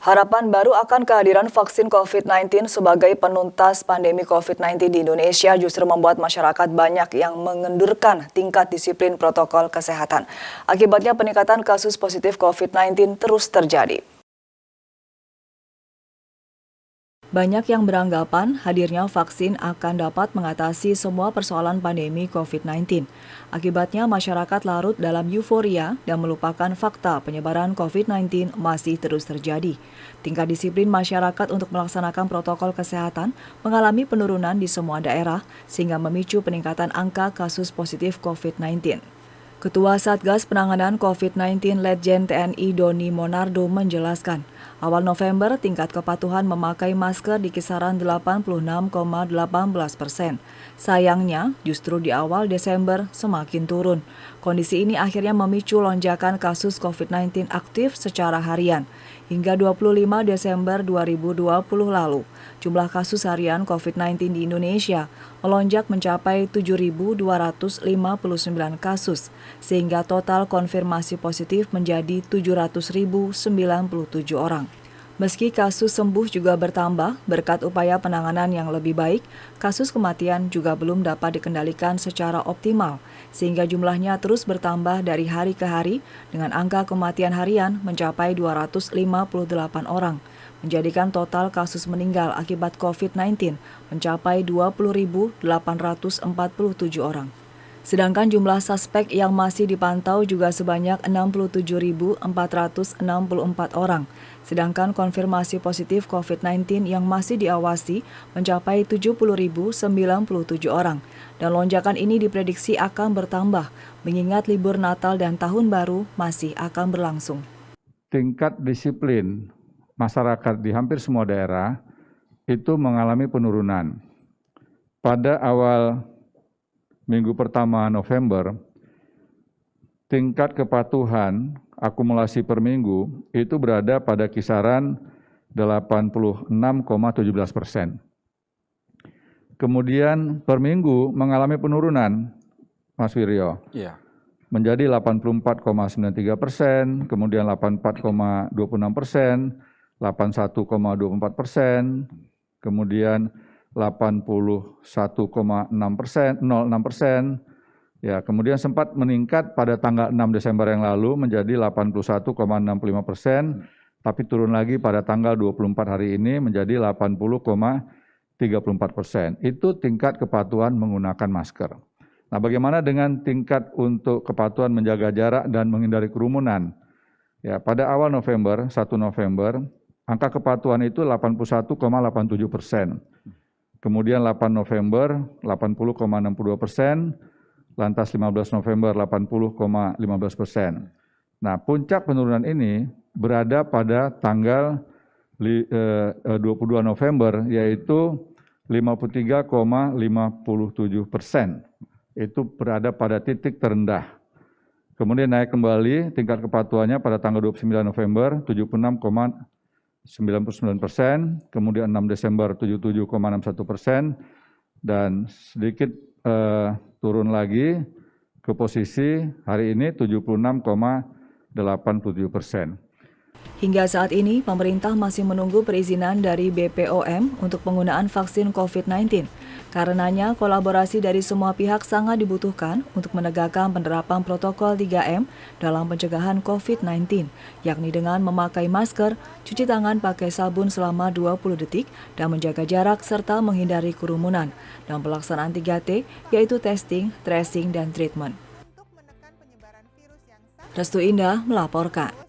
Harapan baru akan kehadiran vaksin COVID-19 sebagai penuntas pandemi COVID-19 di Indonesia justru membuat masyarakat banyak yang mengendurkan tingkat disiplin protokol kesehatan. Akibatnya peningkatan kasus positif COVID-19 terus terjadi. Banyak yang beranggapan hadirnya vaksin akan dapat mengatasi semua persoalan pandemi COVID-19. Akibatnya masyarakat larut dalam euforia dan melupakan fakta penyebaran COVID-19 masih terus terjadi. Tingkat disiplin masyarakat untuk melaksanakan protokol kesehatan mengalami penurunan di semua daerah sehingga memicu peningkatan angka kasus positif COVID-19. Ketua Satgas Penanganan COVID-19 Letjen TNI Doni Monardo menjelaskan, awal November tingkat kepatuhan memakai masker di kisaran 86,18%. Sayangnya, justru di awal Desember semakin turun. Kondisi ini akhirnya memicu lonjakan kasus COVID-19 aktif secara harian. Hingga 25 Desember 2020 lalu, jumlah kasus harian COVID-19 di Indonesia melonjak mencapai 7.259 kasus, sehingga total konfirmasi positif menjadi 700.097 orang. Meski kasus sembuh juga bertambah, berkat upaya penanganan yang lebih baik, kasus kematian juga belum dapat dikendalikan secara optimal, sehingga jumlahnya terus bertambah dari hari ke hari dengan angka kematian harian mencapai 258 orang, menjadikan total kasus meninggal akibat COVID-19 mencapai 20.847 orang. Sedangkan jumlah suspek yang masih dipantau juga sebanyak 67.464 orang. Sedangkan konfirmasi positif COVID-19 yang masih diawasi mencapai 70.097 orang. Dan lonjakan ini diprediksi akan bertambah, mengingat libur Natal dan Tahun Baru masih akan berlangsung. Tingkat disiplin masyarakat di hampir semua daerah itu mengalami penurunan. Pada awal minggu pertama November, tingkat kepatuhan akumulasi per minggu itu berada pada kisaran 86,17%. Kemudian per minggu mengalami penurunan, Mas Wiryo, menjadi 84,93%, kemudian 84,26%, 81,24%, kemudian 81,6%, ya, kemudian sempat meningkat pada tanggal 6 Desember yang lalu menjadi 81,65%, tapi turun lagi pada tanggal 24 hari ini menjadi 80,34%. Itu tingkat kepatuhan menggunakan masker. Nah, bagaimana dengan tingkat untuk kepatuhan menjaga jarak dan menghindari kerumunan? Ya, pada awal November, 1 November, angka kepatuhan itu 81,87%. Kemudian 8 November 80,62%, lantas 15 November 80,15%. Nah, puncak penurunan ini berada pada tanggal 22 November, yaitu 53,57%. Itu berada pada titik terendah. Kemudian naik kembali tingkat kepatuhannya pada tanggal 29 November 76,99%, kemudian 6 Desember 77,61%, dan sedikit turun lagi ke posisi hari ini 76,87%. Hingga saat ini, pemerintah masih menunggu perizinan dari BPOM untuk penggunaan vaksin COVID-19. Karenanya, kolaborasi dari semua pihak sangat dibutuhkan untuk menegakkan penerapan protokol 3M dalam pencegahan COVID-19, yakni dengan memakai masker, cuci tangan pakai sabun selama 20 detik, dan menjaga jarak serta menghindari kerumunan, dan pelaksanaan 3T, yaitu testing, tracing, dan treatment. Restu Indah melaporkan.